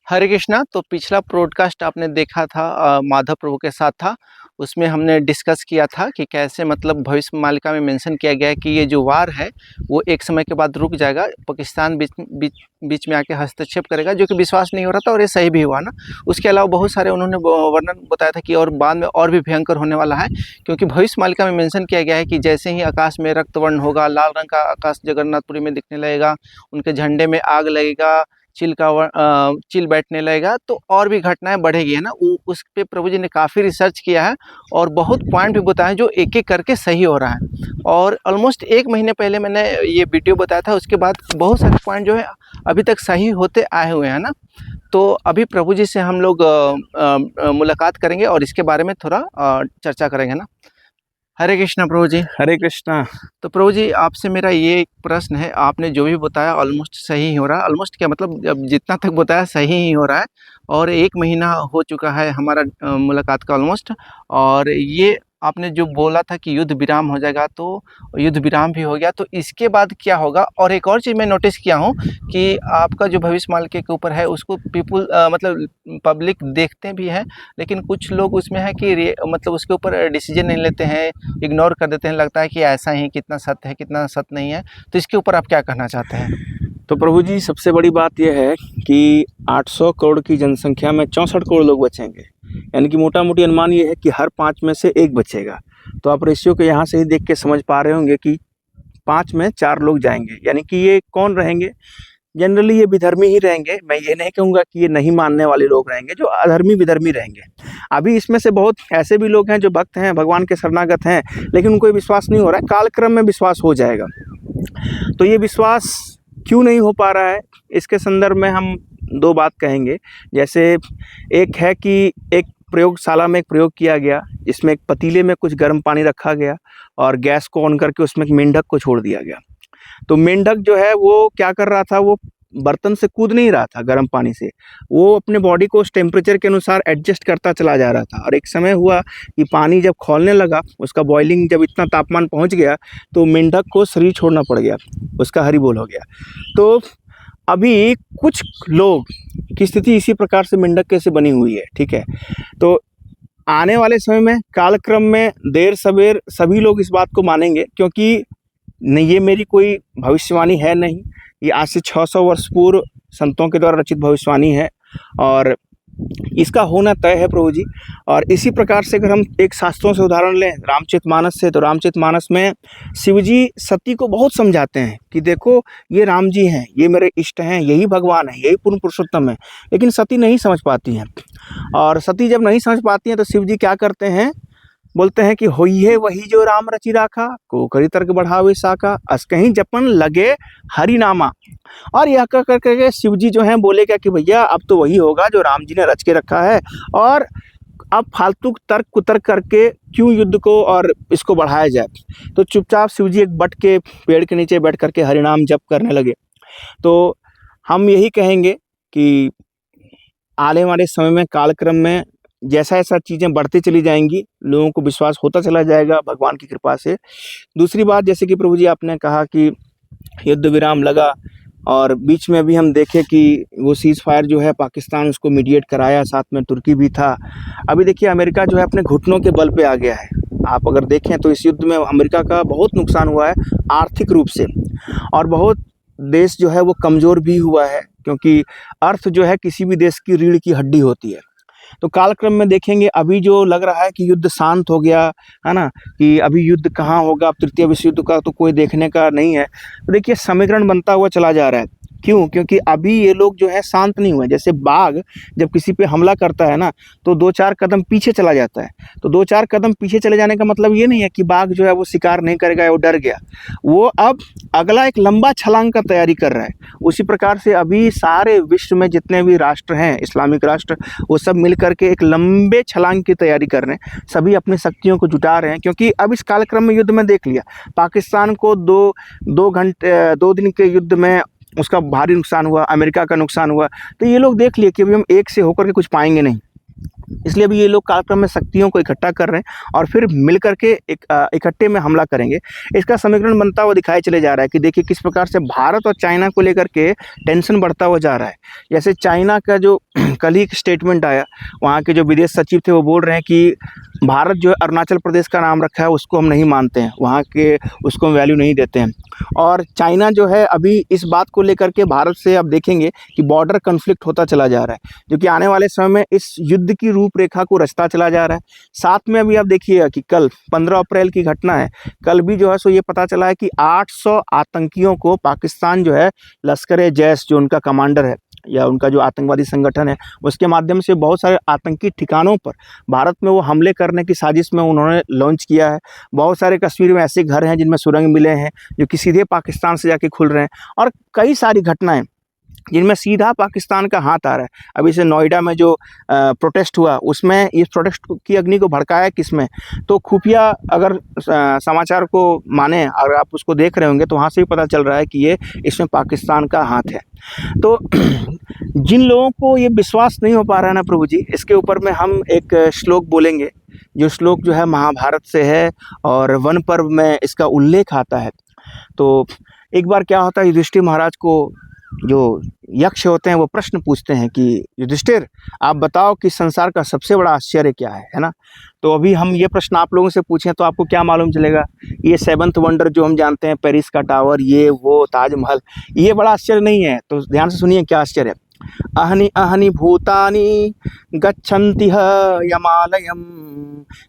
हरे कृष्णा। तो पिछला पॉडकास्ट आपने देखा था, माधव प्रभु के साथ था। उसमें हमने डिस्कस किया था कि कैसे मतलब भविष्य मालिका में मेंशन किया गया है कि ये जो वार है वो एक समय के बाद रुक जाएगा, पाकिस्तान बीच में आके हस्तक्षेप करेगा, जो कि विश्वास नहीं हो रहा था और ये सही भी हुआ ना। उसके अलावा बहुत सारे उन्होंने वर्णन बताया था कि और बाद में और भी भयंकर होने वाला है, क्योंकि भविष्य मालिका में मेंशन किया गया है कि जैसे ही आकाश में रक्तवर्ण होगा, लाल रंग का आकाश जगन्नाथपुरी में दिखने लगेगा, उनके झंडे में आग लगेगा, चिल बैठने लगेगा, तो और भी घटनाएं बढ़ेगी, है ना। उस पे प्रभु जी ने काफ़ी रिसर्च किया है और बहुत पॉइंट भी बताए जो एक एक करके सही हो रहा है। और ऑलमोस्ट 1 महीने पहले मैंने ये वीडियो बताया था, उसके बाद बहुत सारे पॉइंट जो है अभी तक सही होते आए हुए हैं ना। तो अभी प्रभु जी से हम लोग मुलाकात करेंगे और इसके बारे में थोड़ा चर्चा करेंगे ना। हरे कृष्णा प्रभु जी। हरे कृष्णा। तो प्रभु जी, आपसे मेरा ये एक प्रश्न है, आपने जो भी बताया ऑलमोस्ट सही ही हो रहा है। ऑलमोस्ट क्या मतलब, अब जितना तक बताया सही ही हो रहा है। और 1 महीना हो चुका है हमारा मुलाकात का ऑलमोस्ट। और ये आपने जो बोला था कि युद्ध विराम हो जाएगा, तो युद्ध विराम भी हो गया, तो इसके बाद क्या होगा। और एक और चीज़ मैं नोटिस किया हूँ कि आपका जो भविष्य मालिका के ऊपर है उसको पीपुल मतलब पब्लिक देखते भी हैं, लेकिन कुछ लोग उसमें है कि मतलब उसके ऊपर डिसीजन नहीं लेते हैं, इग्नोर कर देते हैं। लगता है कि ऐसा ही, कितना सत्य है कितना सत्य नहीं है। तो इसके ऊपर आप क्या कहना चाहते हैं? तो प्रभु जी, सबसे बड़ी बात यह है कि 800 करोड़ की जनसंख्या में 64 करोड़ लोग बचेंगे, यानी कि मोटा मोटी अनुमान ये है कि हर 5 में से 1 बचेगा। तो आप रेशियो को यहाँ से ही देख के समझ पा रहे होंगे कि 5 में 4 लोग जाएंगे। यानी कि ये कौन रहेंगे? जनरली ये विधर्मी ही रहेंगे। मैं ये नहीं कहूँगा कि ये नहीं मानने वाले लोग रहेंगे, जो अधर्मी विधर्मी रहेंगे। अभी इसमें से बहुत ऐसे भी लोग हैं जो भक्त हैं, भगवान के शरणागत हैं, लेकिन उनको ये विश्वास नहीं हो रहा है। कालक्रम में विश्वास हो जाएगा। तो ये विश्वास क्यों नहीं हो पा रहा है, इसके संदर्भ में हम 2 बात कहेंगे। जैसे एक है कि एक प्रयोगशाला में एक प्रयोग किया गया, जिसमें एक पतीले में कुछ गर्म पानी रखा गया और गैस को ऑन करके उसमें एक मेंढक को छोड़ दिया गया। तो मेंढक जो है वो क्या कर रहा था, वो बर्तन से कूद नहीं रहा था गर्म पानी से, वो अपने बॉडी को उस टेम्परेचर के अनुसार एडजस्ट करता चला जा रहा था। और एक समय हुआ कि पानी जब खौलने लगा, उसका बॉइलिंग जब इतना तापमान पहुंच गया, तो मेंढक को शरीर छोड़ना पड़ गया, उसका हरि बोल हो गया। तो अभी कुछ लोग की स्थिति इसी प्रकार से मेंढक कैसे बनी हुई है, ठीक है। तो आने वाले समय में कालक्रम में देर सवेर सभी लोग इस बात को मानेंगे, क्योंकि नहीं, ये मेरी कोई भविष्यवाणी है नहीं, ये आज से 600 वर्ष पूर्व संतों के द्वारा रचित भविष्यवाणी है और इसका होना तय है प्रभु जी। और इसी प्रकार से अगर हम एक शास्त्रों से उदाहरण लें, रामचरितमानस से, तो रामचरितमानस में शिव जी सती को बहुत समझाते हैं कि देखो ये राम जी हैं, ये मेरे इष्ट हैं, यही भगवान है, यही पूर्ण पुरुषोत्तम है। लेकिन सती नहीं समझ पाती हैं, और सती जब नहीं समझ पाती हैं तो शिव जी क्या करते हैं, बोलते हैं कि होइए वही जो राम रचि राखा, को करी तर्क बढ़ावे साका, अस कहीं जपन लगे हरि नामा। और यह कर करके शिव जी जो हैं बोले क्या कि भैया अब तो वही होगा जो राम जी ने रच के रखा है, और अब फालतू तर्क कुतर्क करके क्यों युद्ध को और इसको बढ़ाया जाए। तो चुपचाप शिव जी एक बट के पेड़ के नीचे बैठ करके हरिनाम जप करने लगे। तो हम यही कहेंगे कि आने वाले समय में कालक्रम में जैसा ऐसा चीज़ें बढ़ती चली जाएंगी, लोगों को विश्वास होता चला जाएगा भगवान की कृपा से। दूसरी बात, जैसे कि प्रभु जी आपने कहा कि युद्ध विराम लगा, और बीच में भी हम देखें कि वो सीज़ फायर जो है पाकिस्तान उसको मीडिएट कराया, साथ में तुर्की भी था। अभी देखिए अमेरिका जो है अपने घुटनों के बल पे आ गया है। आप अगर देखें तो इस युद्ध में अमेरिका का बहुत नुकसान हुआ है आर्थिक रूप से, और बहुत देश जो है वो कमज़ोर भी हुआ है, क्योंकि अर्थ जो है किसी भी देश की रीढ़ की हड्डी होती है। तो कालक्रम में देखेंगे अभी जो लग रहा है कि युद्ध शांत हो गया है ना, कि अभी युद्ध कहाँ होगा, अब तृतीय विश्व युद्ध का तो कोई देखने का नहीं है। तो देखिए समीकरण बनता हुआ चला जा रहा है। क्यों? क्योंकि अभी ये लोग जो है शांत नहीं हुए। जैसे बाघ जब किसी पे हमला करता है ना, तो 2-4 कदम पीछे चला जाता है। तो 2-4 कदम पीछे चले जाने का मतलब ये नहीं है कि बाघ जो है वो शिकार नहीं करेगा या वो डर गया, वो अब अगला एक लंबा छलांग का तैयारी कर रहा है। उसी प्रकार से अभी सारे विश्व में जितने भी राष्ट्र हैं, इस्लामिक राष्ट्र, वो सब मिल करके एक लंबे छलांग की तैयारी कर रहे हैं। सभी अपनी शक्तियों को जुटा रहे हैं, क्योंकि अब इस कालक्रम में युद्ध में देख लिया, पाकिस्तान को 2 दिन के युद्ध में उसका भारी नुकसान हुआ, अमेरिका का नुकसान हुआ। तो ये लोग देख लिए कि अभी हम एक से होकर के कुछ पाएंगे नहीं। इसलिए अभी ये लोग कालक्रम में शक्तियों को इकट्ठा कर रहे हैं और फिर मिल करके इकट्ठे में हमला करेंगे। इसका समीकरण बनता हुआ दिखाई चले जा रहा है कि देखिए किस प्रकार से भारत और चाइना को लेकर के टेंशन बढ़ता हुआ जा रहा है। जैसे चाइना का जो कल ही एक स्टेटमेंट आया, वहाँ के जो विदेश सचिव थे वो बोल रहे हैं कि भारत जो है अरुणाचल प्रदेश का नाम रखा है उसको हम नहीं मानते हैं, वहाँ के उसको हम वैल्यू नहीं देते हैं। और चाइना जो है अभी इस बात को लेकर के भारत से अब देखेंगे कि बॉर्डर कन्फ्लिक्ट होता चला जा रहा है, जो कि आने वाले समय में इस युद्ध की रूपरेखा को रचता चला जा रहा है। साथ में अभी आप देखिएगा कि कल 15 अप्रैल की घटना है, कल भी जो है सो ये पता चला है कि 800 आतंकियों को पाकिस्तान जो है लश्कर-ए-जैश जो उनका कमांडर है या उनका जो आतंकवादी संगठन है उसके माध्यम से बहुत सारे आतंकी ठिकानों पर भारत में वो हमले करने की साजिश में उन्होंने लॉन्च किया है। बहुत सारे कश्मीर में ऐसे घर हैं जिनमें सुरंग मिले हैं जो कि सीधे पाकिस्तान से जाके खुल रहे हैं, और कई सारी घटनाएं जिनमें सीधा पाकिस्तान का हाथ आ रहा है। अभी से नोएडा में जो प्रोटेस्ट हुआ उसमें इस प्रोटेस्ट की अग्नि को भड़काया किसमें, तो खुफिया अगर समाचार को माने, अगर आप उसको देख रहे होंगे तो वहाँ से भी पता चल रहा है कि ये इसमें पाकिस्तान का हाथ है। तो जिन लोगों को ये विश्वास नहीं हो पा रहा है ना प्रभु जी, इसके ऊपर में हम एक श्लोक बोलेंगे, जो श्लोक जो है महाभारत से है और वन पर्व में इसका उल्लेख आता है। तो एक बार क्या होता है, युधिष्ठिर महाराज को जो यक्ष होते हैं वो प्रश्न पूछते हैं कि युधिष्ठिर आप बताओ कि संसार का सबसे बड़ा आश्चर्य क्या है ना। तो अभी हम ये प्रश्न आप लोगों से पूछें तो आपको क्या मालूम चलेगा, ये 7th वंडर जो हम जानते हैं, पेरिस का टावर, ये वो ताजमहल, ये बड़ा आश्चर्य नहीं है। तो ध्यान से सुनिए क्या आश्चर्य है। अहनि अहनि भूतानि गच्छन्ति यमालयम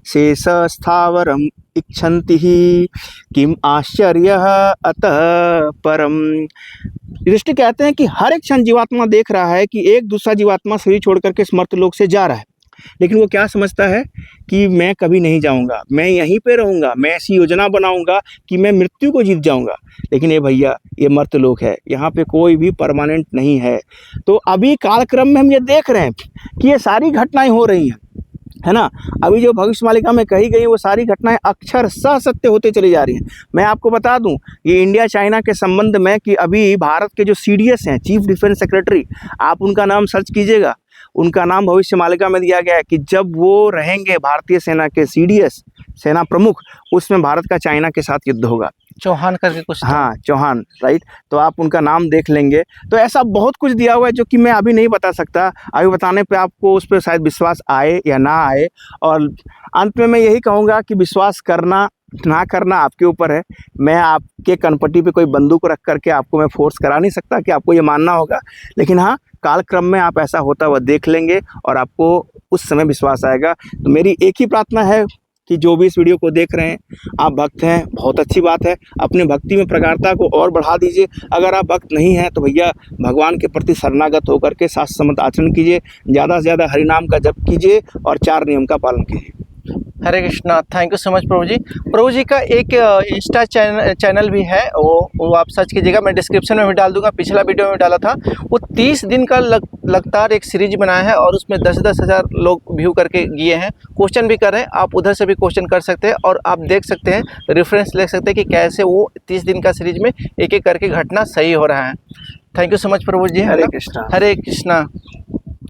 शेष स्थावरम इच्छन्ति किम आश्चर्य अतः परम। युधिष्ठिर कहते हैं कि हर एक क्षण जीवात्मा देख रहा है कि एक दूसरा जीवात्मा शरीर छोड़ करके स्मर्त लोक से जा रहा है, लेकिन वो क्या समझता है कि मैं कभी नहीं जाऊंगा, मैं यहीं पे रहूंगा, मैं ऐसी योजना बनाऊंगा कि मैं मृत्यु को जीत जाऊंगा। लेकिन ये भैया ये मर्त लोक है, यहाँ पे कोई भी परमानेंट नहीं है। तो अभी कालक्रम में हम ये देख रहे हैं कि ये सारी घटनाएं हो रही हैं, है ना। अभी जो भविष्यवाणिका में कही गई वो सारी घटनाएं अक्षरशः सत्य होते चली जा रही हैं। मैं आपको बता दूं ये इंडिया चाइना के संबंध में कि अभी भारत के जो CDS हैं, चीफ डिफेंस सेक्रेटरी, आप उनका नाम सर्च कीजिएगा, उनका नाम भविष्यमालिका में दिया गया है कि जब वो रहेंगे भारतीय सेना के CDS सेना प्रमुख, उसमें भारत का चाइना के साथ युद्ध होगा। चौहान करके कुछ, हाँ चौहान, राइट। तो आप उनका नाम देख लेंगे। तो ऐसा बहुत कुछ दिया हुआ है जो कि मैं अभी नहीं बता सकता, अभी बताने पे आपको उस पर शायद विश्वास आए या ना आए। और अंत में मैं यही कहूँगा कि विश्वास करना ना करना आपके ऊपर है। मैं आपके कनपट्टी पे कोई बंदूक रख करके आपको मैं फोर्स करा नहीं सकता कि आपको ये मानना होगा, लेकिन हाँ कालक्रम में आप ऐसा होता हुआ देख लेंगे और आपको उस समय विश्वास आएगा। तो मेरी एक ही प्रार्थना है कि जो भी इस वीडियो को देख रहे हैं, आप भक्त हैं, बहुत अच्छी बात है, अपने भक्ति में प्रगाढ़ता को और बढ़ा दीजिए। अगर आप भक्त नहीं हैं तो भैया भगवान के प्रति शरणागत होकर के शास्त्र सम्मत आचरण कीजिए, ज़्यादा से ज़्यादा हरिनाम का जप कीजिए और 4 नियम का पालन कीजिए। Hare Krishna. Thank you so much प्रभु जी। प्रभु जी का एक इंस्टा चैनल भी है, वो आप सर्च कीजिएगा, मैं डिस्क्रिप्शन में भी डाल दूंगा, पिछला वीडियो में डाला था। वो 30 दिन का लगातार एक सीरीज बनाया है और उसमें 10-10 हज़ार लोग व्यू करके गए हैं, क्वेश्चन भी कर रहे हैं। आप उधर से भी क्वेश्चन कर सकते हैं और आप देख सकते हैं, रेफरेंस ले सकते हैं कि कैसे वो 30 दिन का सीरीज में एक एक करके घटना सही हो रहा है। थैंक यू सो मच प्रभु जी। हरे कृष्णा। हरे कृष्णा।